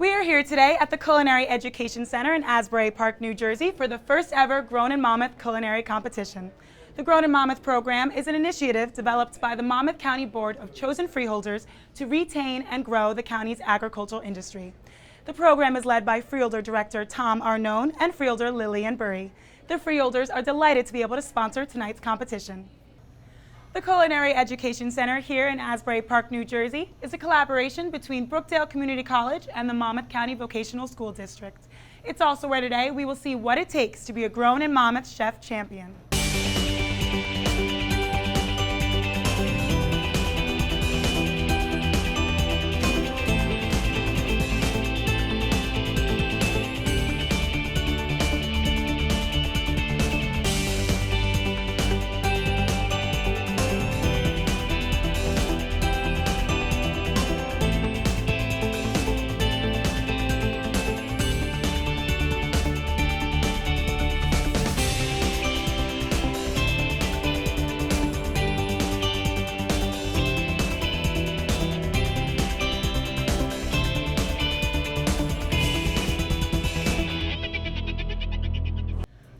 We are here today at the Culinary Education Center in Asbury Park, New Jersey for the first ever Grown in Monmouth culinary competition. The Grown in Monmouth program is an initiative developed by the Monmouth County Board of Chosen Freeholders to retain and grow the county's agricultural industry. The program is led by Freeholder Director Tom Arnone and Freeholder Lillian Burry. The Freeholders are delighted to be able to sponsor tonight's competition. The Culinary Education Center here in Asbury Park, New Jersey is a collaboration between Brookdale Community College and the Monmouth County Vocational School District. It's also where today we will see what it takes to be a Grown in Monmouth chef champion.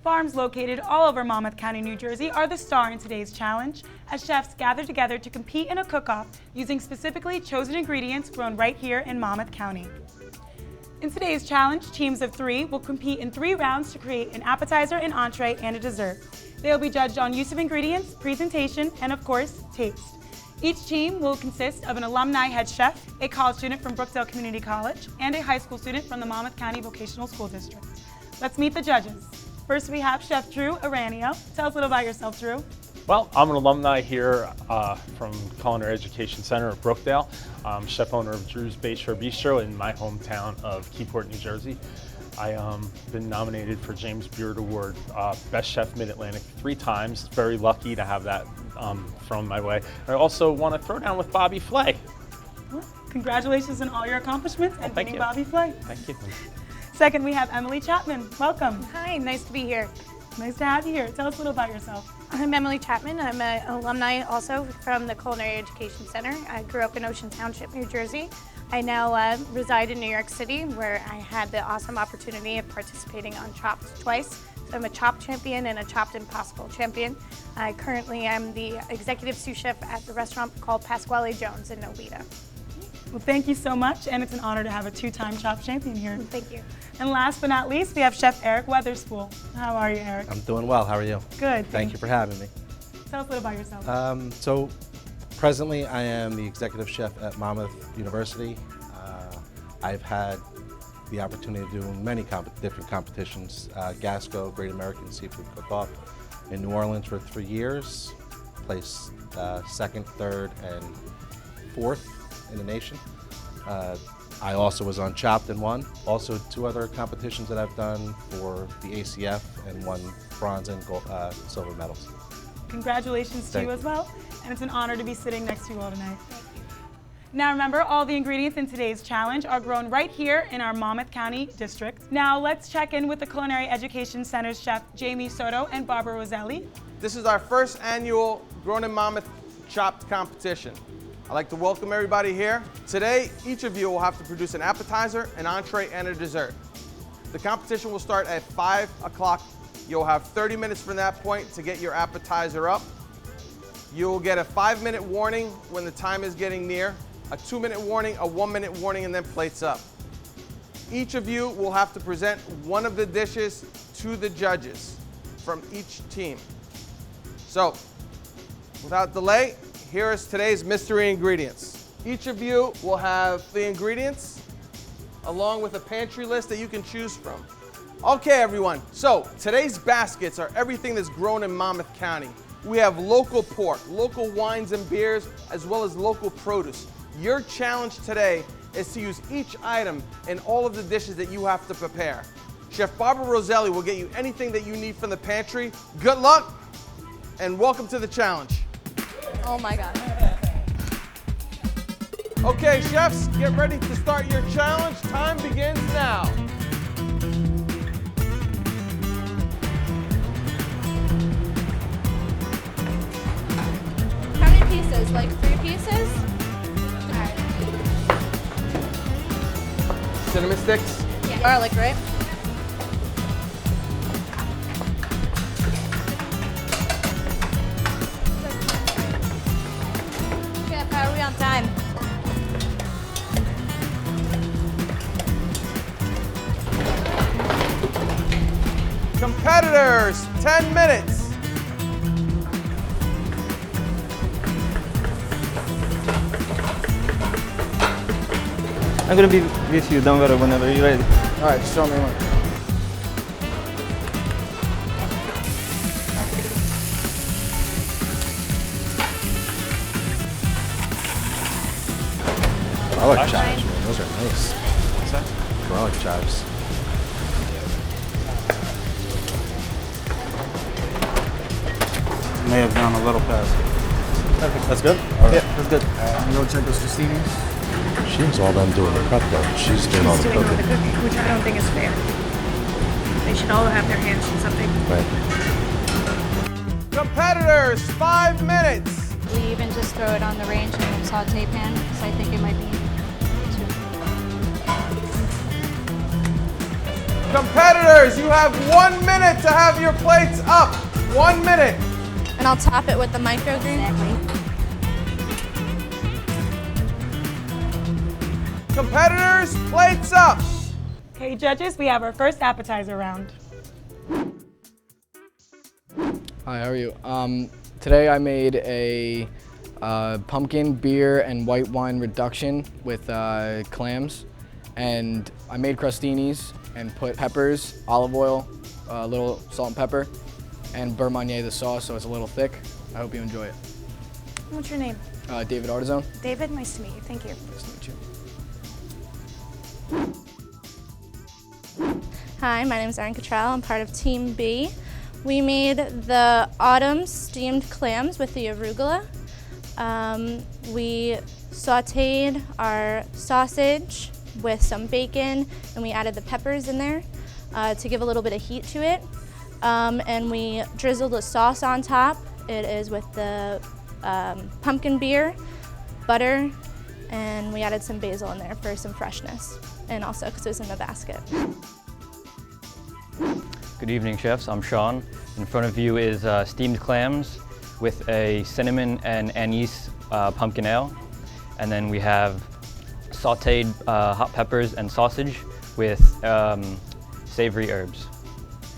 Farms located all over Monmouth County, New Jersey are the star in today's challenge as chefs gather together to compete in a cook-off using specifically chosen ingredients grown right here in Monmouth County. In today's challenge, teams of 3 will compete in 3 rounds to create an appetizer, an entree, and a dessert. They will be judged on use of ingredients, presentation, and of course, taste. Each team will consist of an alumni head chef, a college student from Brookdale Community College, and a high school student from the Monmouth County Vocational School District. Let's meet the judges. First, we have Chef Drew Aranio. Tell us a little about yourself, Drew. Well, I'm an alumni here from Culinary Education Center of Brookdale. I'm chef owner of Drew's Bistro in my hometown of Keyport, New Jersey. I've been nominated for James Beard Award, Best Chef Mid-Atlantic 3 times. Very lucky to have that thrown my way. I also want to throw down with Bobby Flay. Well, congratulations on all your accomplishments and beating Bobby Flay. Thank you. Second, we have Emily Chapman. Welcome. Hi, nice to be here. Nice to have you here. Tell us a little about yourself. I'm Emily Chapman. I'm an alumni also from the Culinary Education Center. I grew up in Ocean Township, New Jersey. I now reside in New York City, where I had the awesome opportunity of participating on Chopped twice. So I'm a Chopped champion and a Chopped Impossible champion. I currently am the executive sous chef at the restaurant called Pasquale Jones in Nolita. Well, thank you so much, and it's an honor to have a 2-time Chopped champion here. Thank you. And last but not least, we have Chef Eric Weatherspool. How are you, Eric? I'm doing well. How are you? Good. Thank you for having me. Tell us a little about yourself. So, presently, I am the executive chef at Monmouth University. I've had the opportunity to do many different competitions. Gasco, Great American Seafood Cook-Off in New Orleans for 3 years. Placed 2nd, 3rd, and 4th in the nation. I also was on Chopped and won. Also 2 other competitions that I've done for the ACF and won bronze and gold, silver medals. Congratulations to Thank you you as well, and it's an honor to be sitting next to you all tonight. Now remember, all the ingredients in today's challenge are grown right here in our Monmouth County district. Now let's check in with the Culinary Education Center's chef Jamie Soto and Barbara Roselli. This is our first annual Grown in Monmouth Chopped competition. I'd like to welcome everybody here. Today, each of you will have to produce an appetizer, an entree, and a dessert. The competition will start at 5 o'clock. You'll have 30 minutes from that point to get your appetizer up. You'll get a 5-minute warning when the time is getting near, a 2-minute warning, a 1-minute warning, and then plates up. Each of you will have to present one of the dishes to the judges from each team. So, without delay, here is today's mystery ingredients. Each of you will have the ingredients along with a pantry list that you can choose from. Okay, everyone, so today's baskets are everything that's grown in Monmouth County. We have local pork, local wines and beers, as well as local produce. Your challenge today is to use each item in all of the dishes that you have to prepare. Chef Barbara Roselli will get you anything that you need from the pantry. Good luck, and welcome to the challenge. Oh my God. Okay, chefs, get ready to start your challenge. Time begins now. How many pieces? Like 3 pieces? All right. cinnamon sticks. Garlic, right? Chef, how are we on time? Competitors, 10 minutes. I'm gonna be with you, don't worry, whenever you're ready. All right, just show me one. Garlic chives, man, those are nice. What's that? Garlic chives. May have gone a little past. Perfect. That's good? Yeah, that's good. I'm gonna check those crostinis. She was all done doing the prep though. She's doing all the Doing all the cooking. cooking, which I don't think is fair. They should all have their hands in something. Right. Competitors, 5 minutes. We even just throw it on the range in a saute pan, so I think it might be too. Competitors, you have 1 minute to have your plates up. 1 minute. And I'll top it with the microgreens. Competitors, plates up. Okay, judges, we have our first appetizer round. Hi, how are you? Today I made a pumpkin, beer, and white wine reduction with clams. And I made crostinis and put peppers, olive oil, a little salt and pepper, and beurre Marnier the sauce, so it's a little thick. I hope you enjoy it. What's your name? David Artizone. David, nice to meet you. Thank you. Nice to meet you. Hi, my name is Erin Cottrell. I'm part of Team B. We made the autumn steamed clams with the arugula. We sauteed our sausage with some bacon, and we added the peppers in there to give a little bit of heat to it. And we drizzled a sauce on top. It is with the pumpkin beer, butter, and we added some basil in there for some freshness, and also because it was in the basket. Good evening, chefs. I'm Sean. In front of you is steamed clams with a cinnamon and anise pumpkin ale. And then we have sauteed hot peppers and sausage with savory herbs.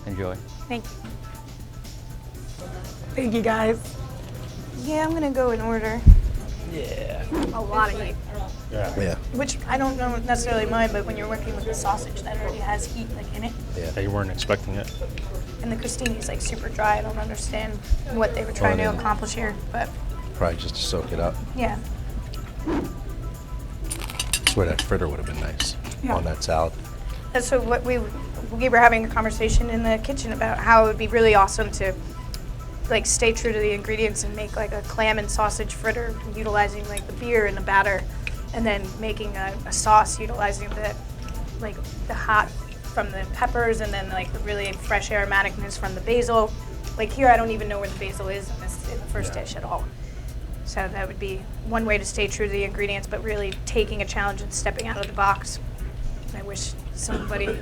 Enjoy. Thank you. Thank you, guys. Yeah, I'm gonna go in order. Yeah. A lot of heat, Yeah. which I don't know necessarily mind, but when you're working with the sausage that already has heat like in it, Yeah, you weren't expecting it. and the crostini is like super dry, I don't understand what they were trying to accomplish here, but Probably just to soak it up. yeah. I swear that fritter would have been nice Yeah. on that salad. And so what we were having a conversation in the kitchen about how it would be really awesome to like stay true to the ingredients and make like a clam and sausage fritter utilizing like the beer and the batter, and then making a sauce utilizing the hot from the peppers and then like the really fresh aromaticness from the basil. Like here I don't even know where the basil is in the first dish at all. So that would be one way to stay true to the ingredients, but really taking a challenge and stepping out of the box. I wish somebody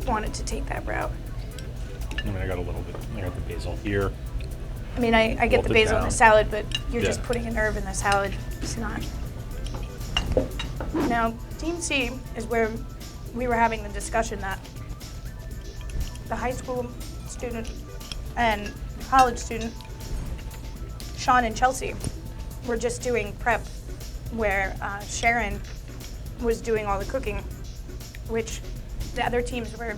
wanted to take that route. I mean, I got a little bit. I got the basil here. I mean, I get the Wilt it basil in the down. salad, but you're just Yeah. putting a herb in the salad. It's not. Now, Team C is where we were having the discussion that the high school student and college student, Sean and Chelsea, were just doing prep, where Sharon was doing all the cooking, which the other teams were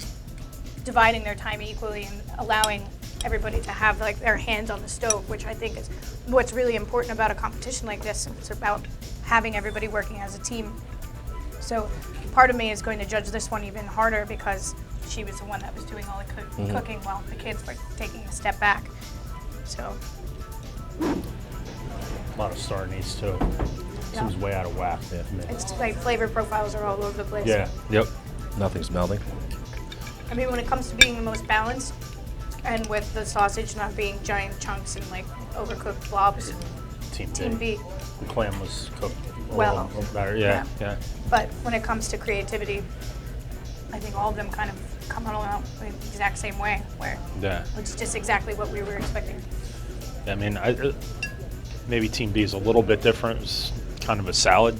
dividing their time equally and allowing everybody to have like their hands on the stove, which I think is what's really important about a competition like this. It's about having everybody working as a team. So part of me is going to judge this one even harder because she was the one that was doing all the cooking while the kids were taking a step back. So A lot of star anise too. Seems way out of whack to me. it's like flavor profiles are all over the place. Yeah. Yep. Nothing's melting. I mean, when it comes to being the most balanced, and with the sausage not being giant chunks and like overcooked blobs, Team B. The clam was cooked a Well, little better. Yeah. Yeah. But when it comes to creativity, I think all of them kind of come out the exact same way, where it's just exactly what we were expecting. I mean, maybe Team B is a little bit different. It's kind of a salad,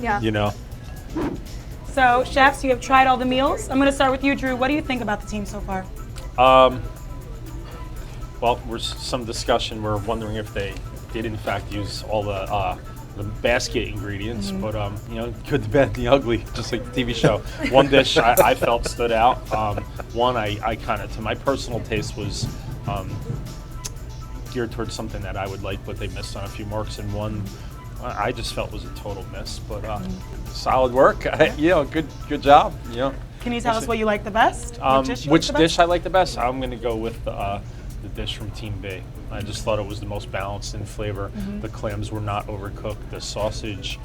Yeah. you know. So, chefs, you have tried all the meals. I'm going to start with you, Drew. What do you think about the team so far? Well, there's some discussion. We're wondering if they did in fact use all the basket ingredients, but you know, good, the bad, the ugly, just like the TV show. One dish I felt stood out. One I kind of, to my personal taste, was geared towards something that I would like, but they missed on a few marks, and one I just felt was a total miss. But solid work, you know, good job. You know. Can you tell us what you like the best? Which dish I like the best? I'm going to go with the dish from Team B. I just thought it was the most balanced in flavor. The clams were not overcooked. The sausage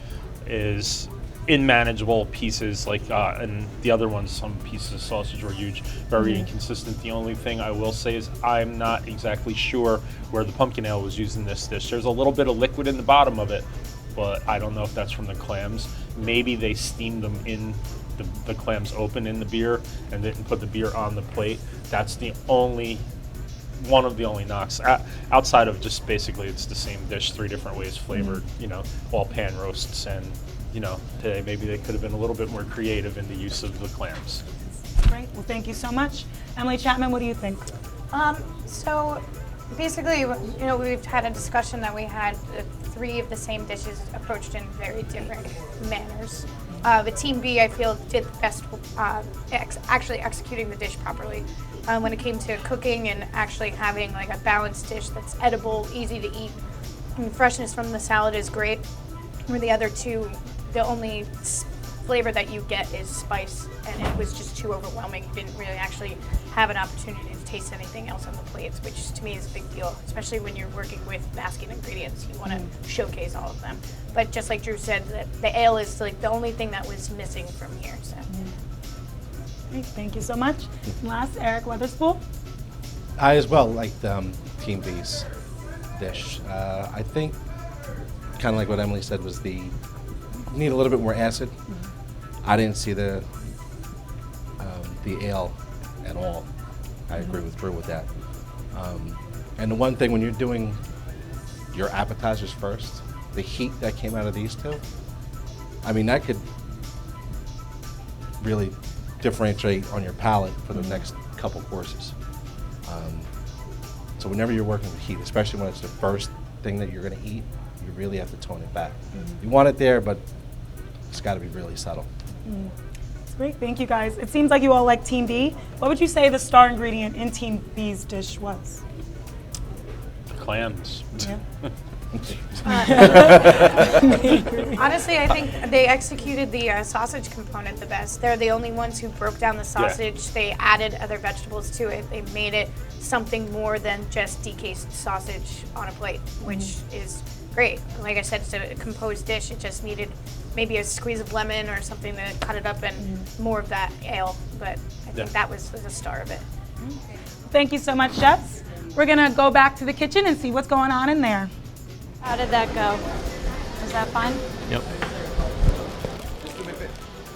is in manageable pieces, like and the other ones, some pieces of sausage were huge, very inconsistent. The only thing I will say is I'm not exactly sure where the pumpkin ale was used in this dish. There's a little bit of liquid in the bottom of it, but I don't know if that's from the clams. Maybe they steamed them in the clams open in the beer and didn't put the beer on the plate. That's the only one of the only knocks. Outside of just basically it's the same dish, 3 different ways flavored, you know, all pan roasts, and you know, today maybe they could have been a little bit more creative in the use of the clams. Great. Well, thank you so much. Emily Chapman, what do you think? So basically, you know, we've had a discussion that we had 3 of the same dishes approached in very different manners. The Team B, I feel, did the best actually executing the dish properly. When it came to cooking and actually having like a balanced dish that's edible, easy to eat, and the freshness from the salad is great. Where the other 2, the only flavor that you get is spice, and it was just too overwhelming. You didn't really actually have an opportunity to taste anything else on the plates, which to me is a big deal, especially when you're working with basket ingredients. You want to showcase all of them. But just like Drew said, the ale is like the only thing that was missing from here. So. Great. Thank you so much. And last, Eric Weatherspool. I as well liked Team B's dish. I think, kind of like what Emily said, was need a little bit more acid. I didn't see the ale at all. I agree with Drew with that. And the one thing, when you're doing your appetizers first, the heat that came out of these 2, I mean, that could really differentiate on your palate for the next couple courses. So whenever you're working with heat, especially when it's the first thing that you're going to eat, you really have to tone it back. You want it there, but it's got to be really subtle. That's great. Thank you, guys. It seems like you all like Team B. What would you say the star ingredient in Team B's dish was? Clams. Yeah. Honestly, I think they executed the sausage component the best. They're the only ones who broke down the sausage. Yeah. They added other vegetables to it. They made it something more than just decased sausage on a plate, which is great. Like I said, it's a composed dish. It just needed maybe a squeeze of lemon or something to cut it up and more of that ale. But I think that was the star of it. Thank you so much, chefs. We're going to go back to the kitchen and see what's going on in there. How did that go? Was that fun? Yep.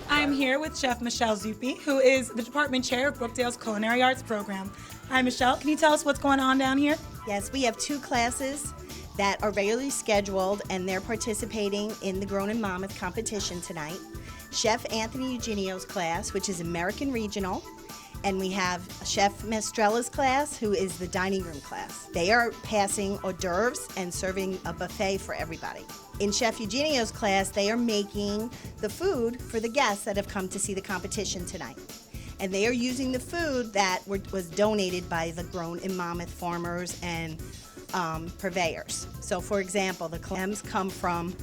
I'm here with Chef Michelle Zuppi, who is the department chair of Brookdale's Culinary Arts program. Hi, Michelle. Can you tell us what's going on down here? Yes, we have 2 classes that are regularly scheduled, and they're participating in the Grown in Monmouth competition tonight. Chef Anthony Eugenio's class, which is American Regional, and we have Chef Mestrella's class, who is the dining room class. They are passing hors d'oeuvres and serving a buffet for everybody. In Chef Eugenio's class, they are making the food for the guests that have come to see the competition tonight. And they are using the food that was donated by the Grown in Monmouth farmers and purveyors. So for example, the clams come from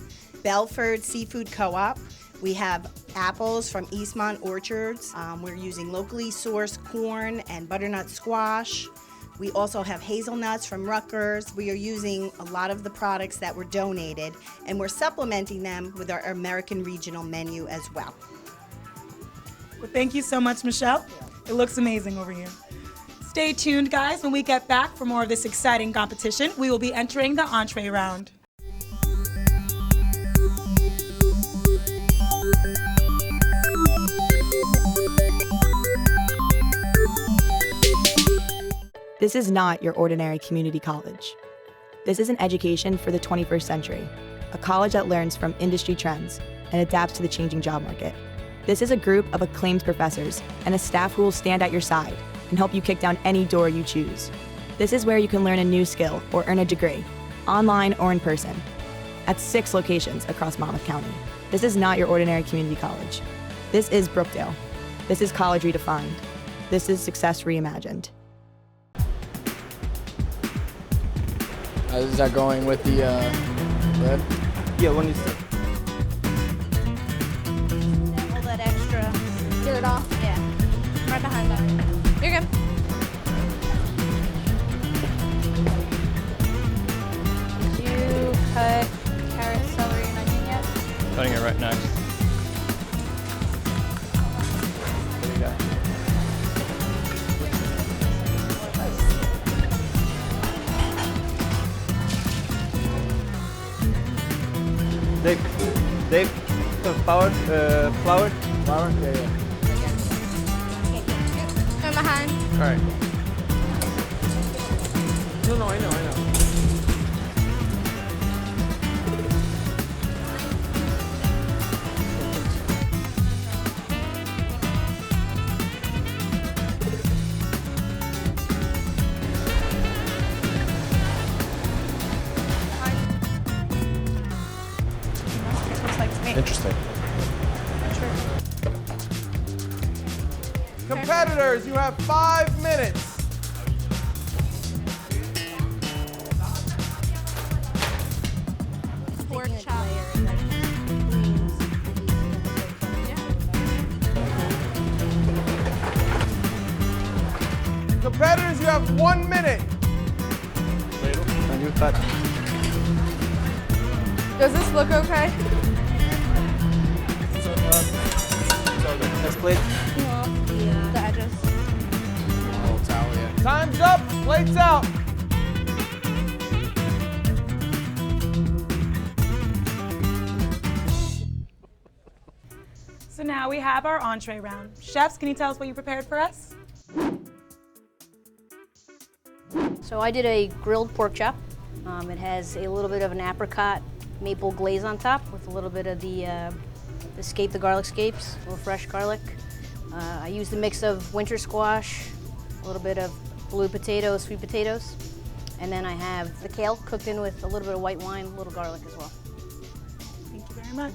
Belford Seafood Co-op. We have apples from Eastmont Orchards. We're using locally sourced corn and butternut squash. We also have hazelnuts from Rutgers. We are using a lot of the products that were donated, and we're supplementing them with our American Regional menu as well. Well, thank you so much, Michelle. It looks amazing over here. Stay tuned, guys. When we get back for more of this exciting competition, we will be entering the entree round. This is not your ordinary community college. This is an education for the 21st century, a college that learns from industry trends and adapts to the changing job market. This is a group of acclaimed professors and a staff who will stand at your side and help you kick down any door you choose. This is where you can learn a new skill or earn a degree, online or in person, at 6 locations across Monmouth County. This is not your ordinary community college. This is Brookdale. This is college redefined. This is success reimagined. Is that going with the red? Yeah, when you start. All that extra. Get it off. Yeah. Right behind them. You're good. Did you cut carrot, celery, and onion yet? Cutting it right next. There you go. They flour? Flour? Yeah, yeah. Come behind. All right. No, I know. Looks like to me. Interesting. Competitors, you have 5 minutes. Pork chop. Competitors, you have 1 minute. When you cut. Does this look okay? Next plate. The edges. Old towel, yeah. Time's up. Plates out. So now we have our entree round. Chefs, can you tell us what you prepared for us? So I did a grilled pork chop. It has a little bit of an apricot maple glaze on top with a little bit of the garlic scapes, a little fresh garlic. I used a mix of winter squash, a little bit of blue potatoes, sweet potatoes, and then I have the kale cooked in with a little bit of white wine, a little garlic as well. Thank you very much.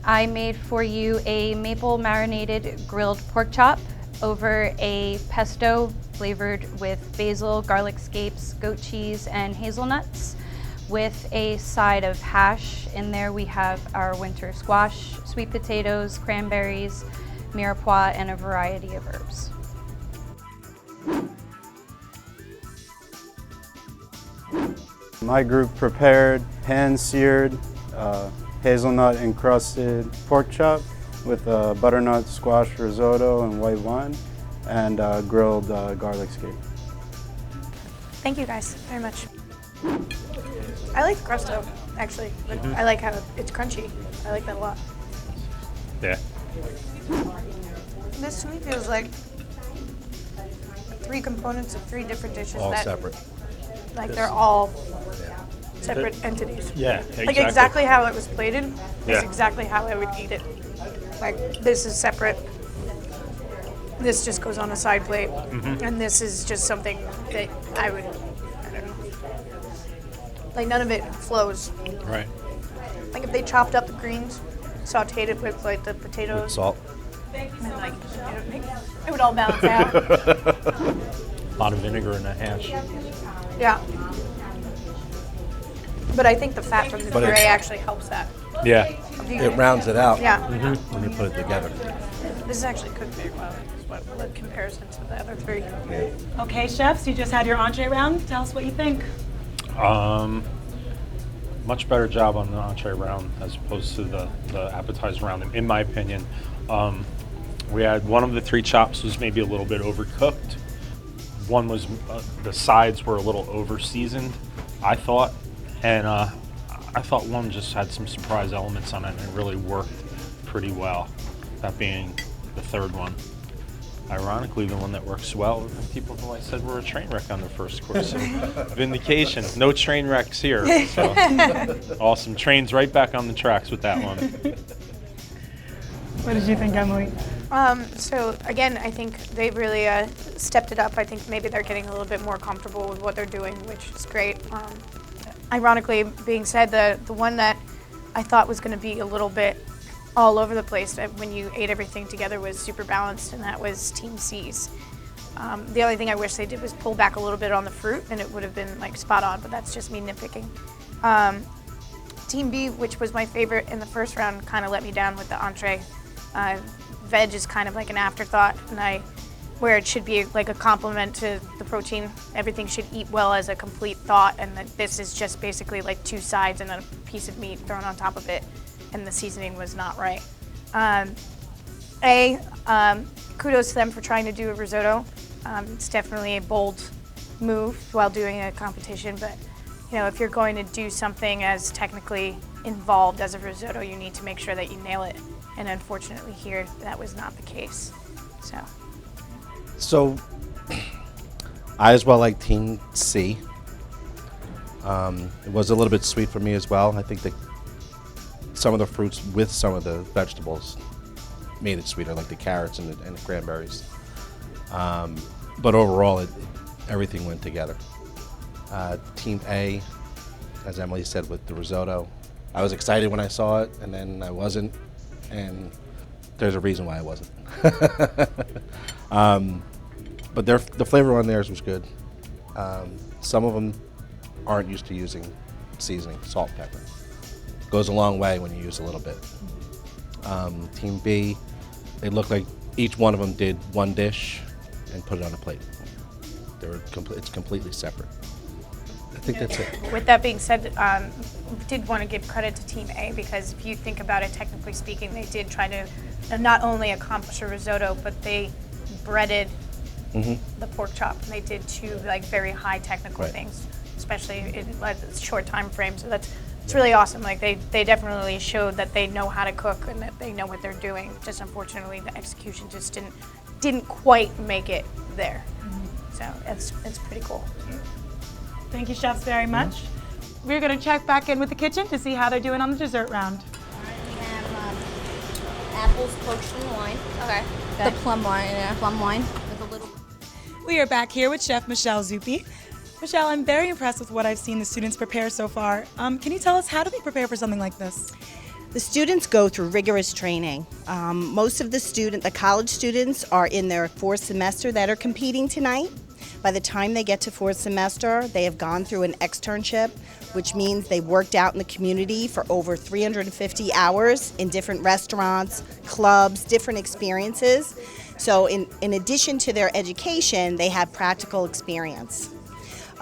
I made for you a maple marinated grilled pork chop over a pesto flavored with basil, garlic scapes, goat cheese, and hazelnuts, with a side of hash. In there we have our winter squash, sweet potatoes, cranberries, mirepoix, and a variety of herbs. My group prepared pan-seared hazelnut encrusted pork chop with butternut squash risotto and white wine, and grilled garlic scape. Thank you guys very much. I like the crust though, actually. I like how it's crunchy. I like that a lot. Yeah. This to me feels like 3 components of 3 different dishes All that separate. like they're all separate entities. Yeah, exactly. Like exactly how it was plated Yeah. is exactly how I would eat it. Like this is separate. This just goes on a side plate, and this is just something that I don't know. Like none of it flows. Right. Like if they chopped up the greens, sauteed it with like the potatoes, With salt. and like it would all balance out. A lot of vinegar in the hash. Yeah. But I think the fat from the But puree it's- actually helps that. Yeah. It rounds it out Yeah. when you put it together. This is actually cooked very well. What comparison to the other 3? Okay, chefs, you just had your entree round. Tell us what you think. Much better job on the entree round as opposed to the appetizer round, in my opinion. We had one of the 3 chops was maybe a little bit overcooked. One was, the sides were a little over seasoned, I thought. And I thought one just had some surprise elements on it and it really worked pretty well. That being the third one. Ironically, the one that works well, people who I said were a train wreck on the first course. So, vindication. No train wrecks here. So. Awesome. Trains right back on the tracks with that one. What did you think, Emily? So again, I think they really stepped it up. I think maybe they're getting a little bit more comfortable with what they're doing, which is great. Ironically, being said, the one that I thought was going to be a little bit all over the place when you ate everything together was super balanced, and that was Team C's. The only thing I wish they did was pull back a little bit on the fruit, and it would have been like spot on, but that's just me nitpicking. Team B, which was my favorite in the first round, kind of let me down with the entree. Veg is kind of like an afterthought, and where it should be like a complement to the protein. Everything should eat well as a complete thought, and this is just basically like two sides and a piece of meat thrown on top of it, and the seasoning was not right. Kudos to them for trying to do a risotto. It's definitely a bold move while doing a competition, but you know, if you're going to do something as technically involved as a risotto, you need to make sure that you nail it. And unfortunately here, that was not the case. So I as well like Team C. It was a little bit sweet for me as well. I think that some of the fruits with some of the vegetables made it sweeter, like the carrots and the cranberries. But overall, everything went together. Team A, as Emily said, with the risotto, I was excited when I saw it, and then I wasn't, and there's a reason why I wasn't. But the flavor on theirs was good. Some of them aren't used to using seasoning, salt, pepper. Goes a long way when you use a little bit. Team B, they looked like each one of them did one dish and put it on a plate. It's completely separate. I think that's it. With that being said, did want to give credit to Team A, because if you think about it, technically speaking, they did try to not only accomplish a risotto, but they breaded the pork chop, and they did two like very high technical things, especially in like a short time frame. So it's really awesome. Like they definitely showed that they know how to cook and that they know what they're doing. Just unfortunately, the execution just didn't quite make it there. So it's pretty cool. Thank you, chefs, very much. We're going to check back in with the kitchen to see how they're doing on the dessert round. We have apples poached in wine. Okay. Okay. The plum wine, yeah. Plum wine with a little. We are back here with Chef Michelle Zuppi. Michelle, I'm very impressed with what I've seen the students prepare so far. Can you tell us, how do they prepare for something like this? The students go through rigorous training. Most of the college students are in their fourth semester that are competing tonight. By the time they get to fourth semester, they have gone through an externship, which means they worked out in the community for over 350 hours in different restaurants, clubs, different experiences. So in addition to their education, they have practical experience.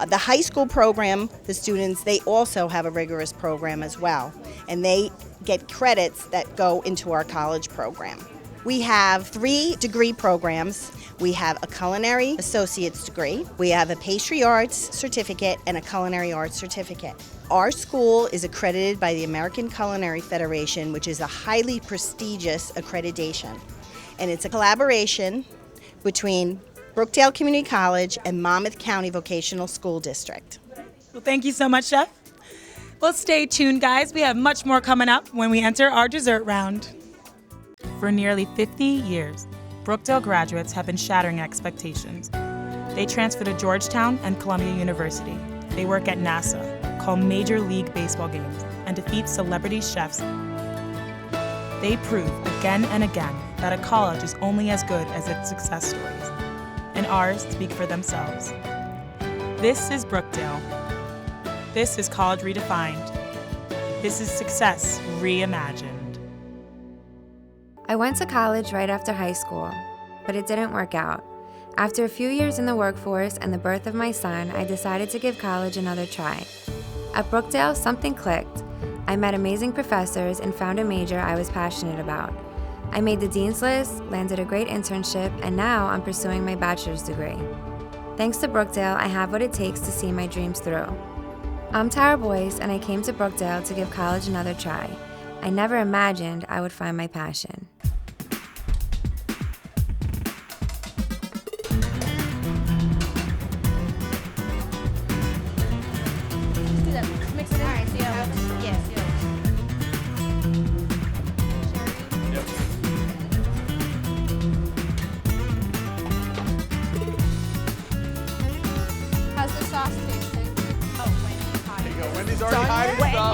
The high school program, the students, they also have a rigorous program as well, and they get credits that go into our college program. We have 3 degree programs. We have a culinary associate's degree, we have a pastry arts certificate, and a culinary arts certificate. Our school is accredited by the American Culinary Federation, which is a highly prestigious accreditation. And it's a collaboration between Brookdale Community College and Monmouth County Vocational School District. Well, thank you so much, Chef. Well, stay tuned, guys. We have much more coming up when we enter our dessert round. For nearly 50 years, Brookdale graduates have been shattering expectations. They transfer to Georgetown and Columbia University. They work at NASA, call Major League Baseball games, and defeat celebrity chefs. They prove again and again that a college is only as good as its success stories, and ours speak for themselves. This is Brookdale. This is College Redefined. This is success reimagined. I went to college right after high school, but it didn't work out. After a few years in the workforce and the birth of my son, I decided to give college another try. At Brookdale, something clicked. I met amazing professors and found a major I was passionate about. I made the dean's list, landed a great internship, and now I'm pursuing my bachelor's degree. Thanks to Brookdale, I have what it takes to see my dreams through. I'm Tara Boyce, and I came to Brookdale to give college another try. I never imagined I would find my passion.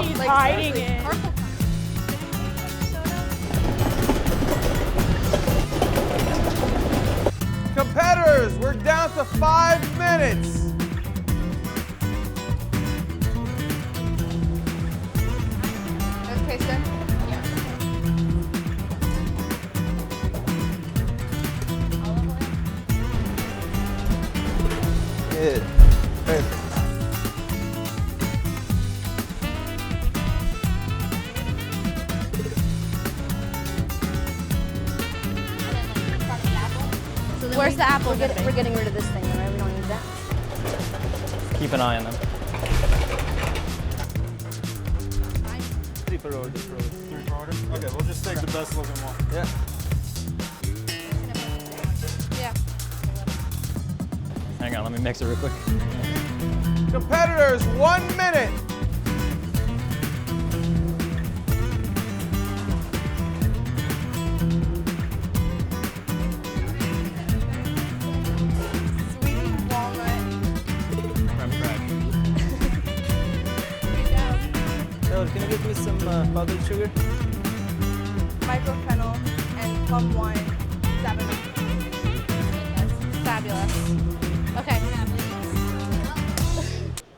job. He's hiding it. Competitors, we're down to 5 minutes. Okay, sir. Yeah. Perfect. Where's the apple? We're getting rid of this thing, right? We don't need that. Keep an eye on them. Three per order. Three per order? Okay, we'll just take the best looking one. Yeah. Yeah. Hang on, let me mix it real quick. Competitors, 1 minute. Sweet walnut. Taylor, can you get me some powdered sugar? Microfennel and plum wine. Fabulous. Okay.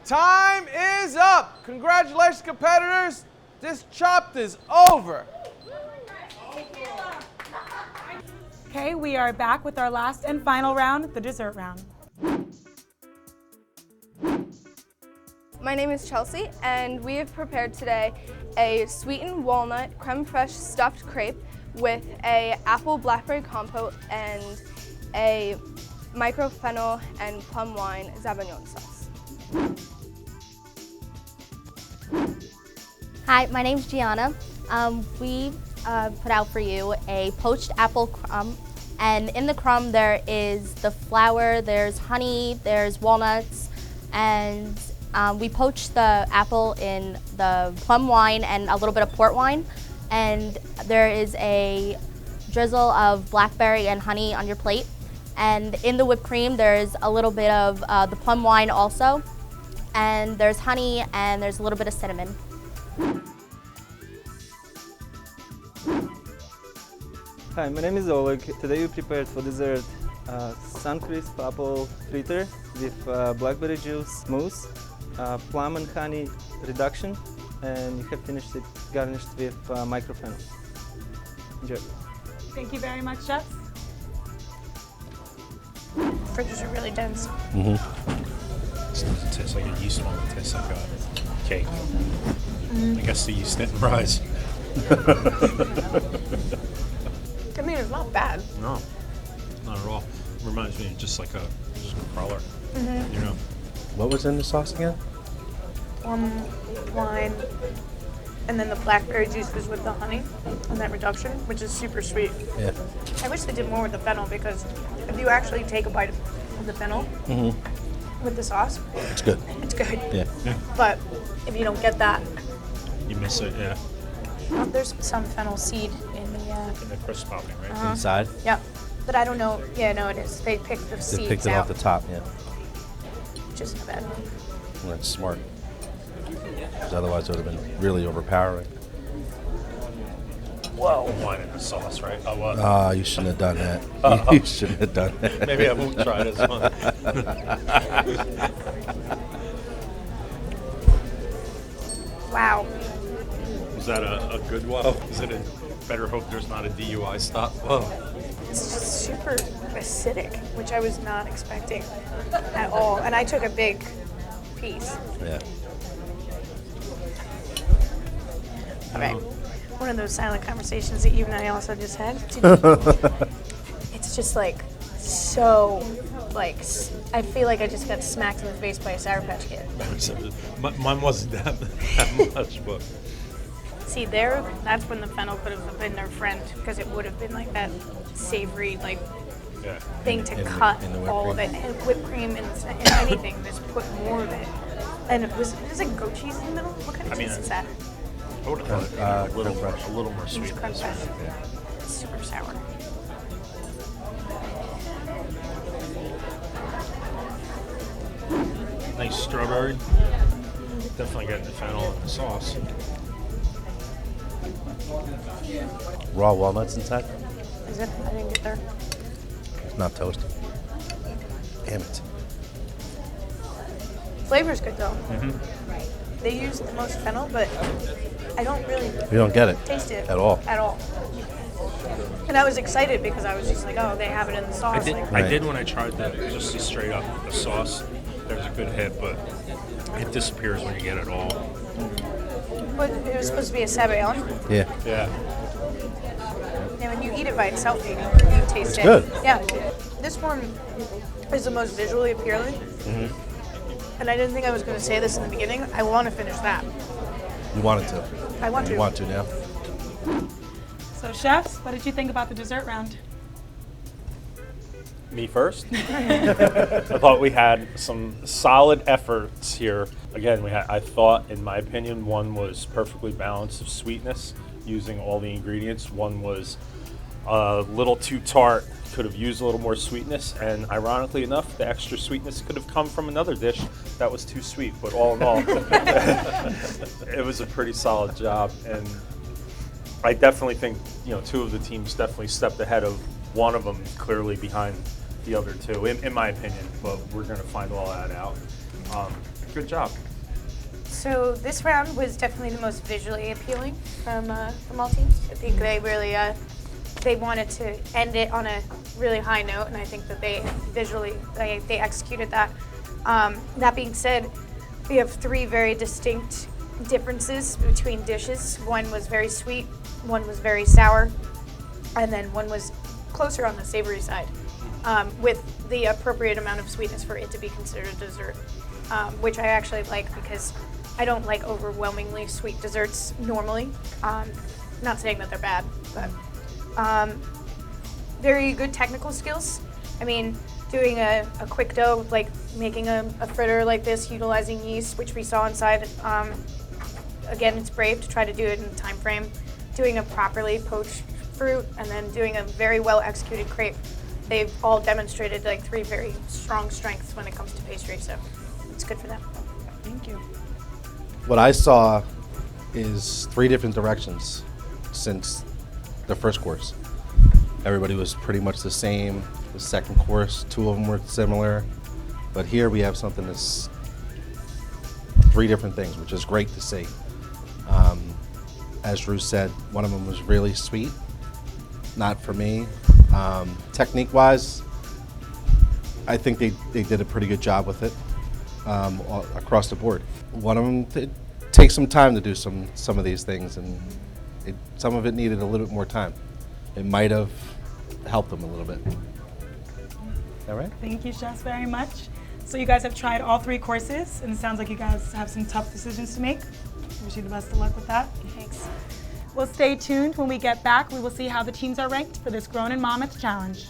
Time is up. Congratulations, competitors. This Chopped is over. Okay, we are back with our last and final round, the dessert round. My name is Chelsea, and we have prepared today a sweetened walnut creme fraiche stuffed crepe with a apple blackberry compote and a microfennel and plum wine Sauvignon sauce. Hi, my name's Gianna. We put out for you a poached apple crumb, and in the crumb there is the flour, there's honey, there's walnuts, and we poached the apple in the plum wine and a little bit of port wine, and there is a drizzle of blackberry and honey on your plate. And in the whipped cream, there's a little bit of the plum wine also, and there's honey, and there's a little bit of cinnamon. Hi, my name is Oleg. Today we prepared for dessert sun-crisp apple fritter with blackberry juice mousse, plum and honey reduction, and you have finished it garnished with microfennel. Enjoy. Thank you very much, chefs. Fritters are really dense. This doesn't taste like a yeast one, it tastes like a cake. I guess the yeast didn't rise. I mean, it's not bad. No, not at all. Reminds me of just like a crawler, you know. What was in the sauce again? Plum wine, and then the blackberry juice goes with the honey and that reduction, which is super sweet. Yeah. I wish they did more with the fennel, because if you actually take a bite of the fennel with the sauce, It's good. it's good. Yeah. But if you don't get that, You miss it, yeah. well, there's some fennel seed in the. And the crisp popping, right? Inside? Yeah, but I don't know. Yeah, no, it is. They picked the They seeds picked it out, off the top, yeah. which isn't bad. Well, that's smart. Because otherwise it would have been really overpowering. Whoa. Wine in the sauce, right? Oh, what? Ah, you shouldn't have done that. You shouldn't have done that. Maybe I won't try this one. Wow. Was that a good wow? Is it a better hope there's not a DUI stop? Whoa. It's just super acidic, which I was not expecting at all. And I took a big piece. Yeah. All right. One of those silent conversations that you and I also just had. It's just like so, like, I feel like I just got smacked in the face by a Sour Patch Kid. Mine wasn't that much, but. See, there, that's when the fennel could have been their friend, because it would have been like that savory, like, Yeah. thing to In the- cut in the whipped all of cream. it, and whipped cream and anything, just put more of it. And it was like goat cheese in the middle? What kind of cheese is that? I would have thought it a little more It's sweet. creme fraiche. It's super sour. Nice strawberry. Definitely getting the fennel and the sauce. Raw walnuts inside, Is it? I didn't get there. not toasted. Damn it. Flavor's good though. Mm-hmm. They use the most fennel, but I don't really You don't get it taste it at all. At all. And I was excited because I was just like, oh, they have it in the sauce. I did when I tried just straight up the sauce. There's a good hit, but it disappears when you get it all. But it was supposed to be a sabayon. Yeah. Yeah. And when you eat it by itself, you taste It's it. good. Yeah. This one is the most visually appealing. Mm-hmm. And I didn't think I was going to say this in the beginning. I want to finish that. You wanted to. I want to. You want to now. So chefs, what did you think about the dessert round? Me first. I thought we had some solid efforts here. Again, I thought, in my opinion, one was perfectly balanced of sweetness, using all the ingredients. One was a little too tart, could have used a little more sweetness, and ironically enough, the extra sweetness could have come from another dish that was too sweet. But all in all, it was a pretty solid job, and I definitely think, you know, two of the teams definitely stepped ahead of one of them, clearly behind the other two, in my opinion, but we're going to find all that out. Good job. So this round was definitely the most visually appealing from all teams. I think they really they wanted to end it on a really high note, and I think that they visually they executed that. That being said, we have three very distinct differences between dishes. One was very sweet, one was very sour, and then one was closer on the savory side, with the appropriate amount of sweetness for it to be considered dessert, which I actually like because I don't like overwhelmingly sweet desserts normally. Not saying that they're bad, but very good technical skills. I mean, doing a quick dough, like making a fritter like this, utilizing yeast, which we saw inside. Again, it's brave to try to do it in a time frame. Doing a properly poached fruit, and then doing a very well executed crepe. They've all demonstrated like three very strong strengths when it comes to pastry, so it's good for them. Thank you. What I saw is three different directions since the first course. Everybody was pretty much the same. The second course, two of them were similar, but here we have something that's three different things, which is great to see. As Drew said, one of them was really sweet, not for me. Technique-wise, I think they did a pretty good job with it across the board. One of them, it takes some time to do some of these things, and some of it needed a little bit more time. It might have helped them a little bit. All right? Thank you, chefs, very much. So you guys have tried all three courses, and it sounds like you guys have some tough decisions to make. Wish you the best of luck with that. Thanks. Well, stay tuned. When we get back, we will see how the teams are ranked for this Grown in Monmouth Challenge.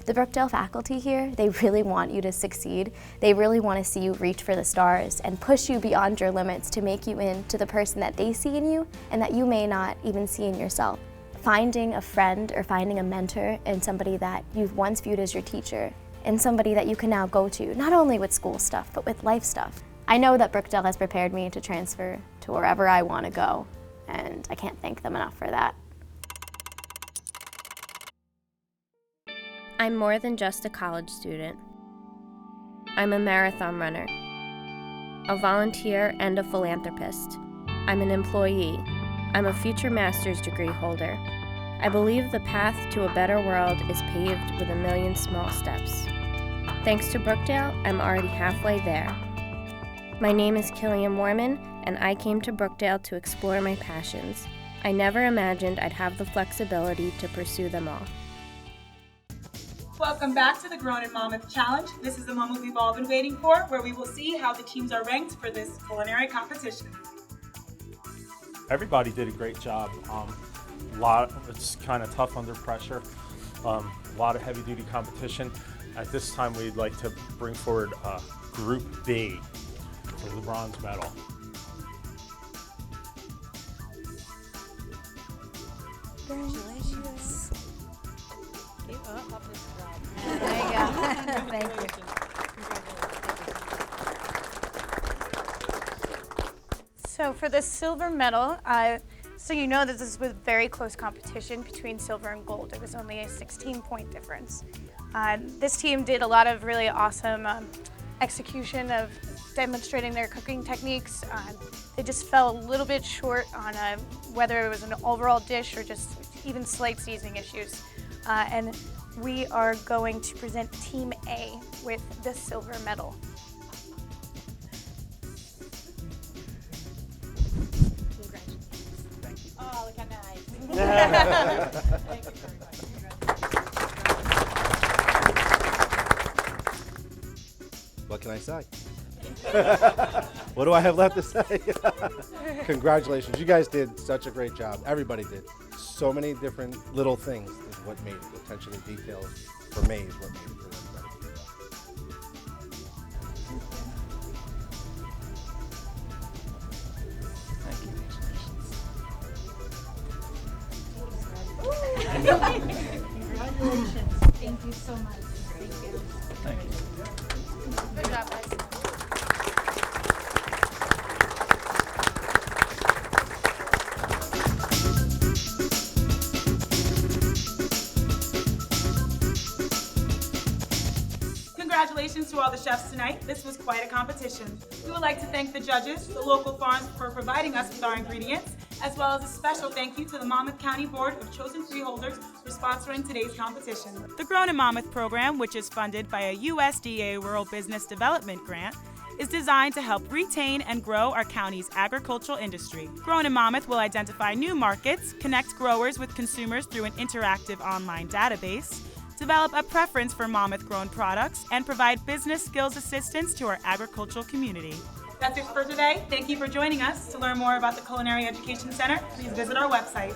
The Brookdale faculty here, they really want you to succeed. They really want to see you reach for the stars and push you beyond your limits to make you into the person that they see in you and that you may not even see in yourself. Finding a friend or finding a mentor in somebody that you've once viewed as your teacher and somebody that you can now go to, not only with school stuff, but with life stuff. I know that Brookdale has prepared me to transfer to wherever I want to go, and I can't thank them enough for that. I'm more than just a college student. I'm a marathon runner, a volunteer, and a philanthropist. I'm an employee. I'm a future master's degree holder. I believe the path to a better world is paved with a million small steps. Thanks to Brookdale, I'm already halfway there. My name is Killian Mormon, and I came to Brookdale to explore my passions. I never imagined I'd have the flexibility to pursue them all. Welcome back to the Grown in Monmouth Challenge. This is the moment we've all been waiting for, where we will see how the teams are ranked for this culinary competition. Everybody did a great job. It's kind of tough under pressure. A lot of heavy-duty competition. At this time, we'd like to bring forward Group B for the bronze medal. Congratulations. There you go. Thank you. So for the silver medal, so you know that this was very close competition between silver and gold. It was only a 16-point difference. This team did a lot of really awesome execution of demonstrating their cooking techniques. They just fell a little bit short on whether it was an overall dish or just even slight seasoning issues. And we are going to present Team A with the silver medal. Oh, look how nice. Thank you very much. What can I say? What do I have left to say? Congratulations. You guys did such a great job. Everybody did. So many different little things is what made it. The attention to detail for me is what made it for Congratulations. Thank you so much. Thank you. Thank you. Good job, guys. Congratulations to all the chefs tonight. This was quite a competition. We would like to thank the judges, the local farms for providing us with our ingredients, as well as a special thank you to the Monmouth County Board of Chosen Freeholders for sponsoring today's competition. The Grown in Monmouth program, which is funded by a USDA Rural Business Development grant, is designed to help retain and grow our county's agricultural industry. Grown in Monmouth will identify new markets, connect growers with consumers through an interactive online database, develop a preference for Monmouth-grown products, and provide business skills assistance to our agricultural community. That's it for today. Thank you for joining us. To learn more about the Culinary Education Center, please visit our website.